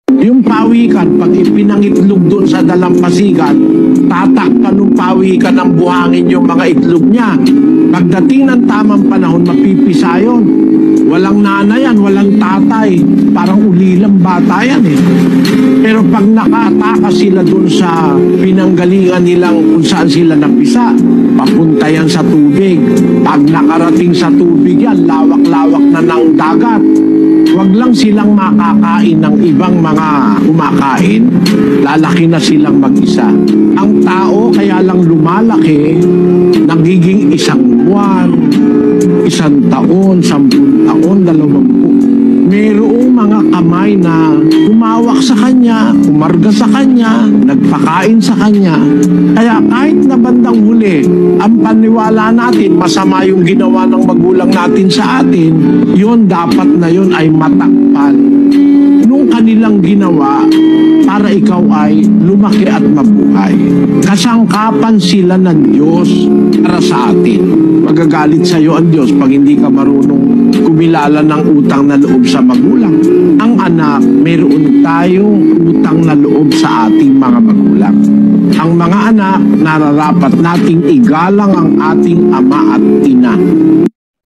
Yung pawikan, pag ipinangitlog doon sa dalampasigan, tatakpan ng pawikan ng buhangin yung mga itlog niya. Pagdating ng tamang panahon, mapipisa yun. Walang nanay yan, walang tatay. Parang ulilang bata yan eh. Pero pag nakataka sila doon sa pinanggalingan nilang kung saan sila napisa, papunta yan sa tubig. Pag nakarating sa tubig yan, lawak-lawak na ng dagat. Huwag lang silang makakain ng ibang mga kumakain, lalaki na silang mag-isa. Ang tao kaya lang lumalaki, nagiging 1 buwan, 1 taon, 10 taon, 20. Mayroong mga kamay na humawak sa kanya, umarga sa kanya, nagpakain sa kanya. Kaya kahit na bandang huli, ang paniwala natin, masama yung ginawa ng magulang natin sa atin, yun dapat na yun ay matakpan nung kanilang ginawa para ikaw ay lumaki at mabuhay. Kasangkapan sila ng Diyos para sa atin. Magagalit sa iyo ang Diyos pag hindi ka marunong kumilala ng utang na loob sa magulang. Ang anak, mayroon tayong utang na loob sa ating mga magulang. Ang mga anak, nararapat nating igalang ang ating ama at ina.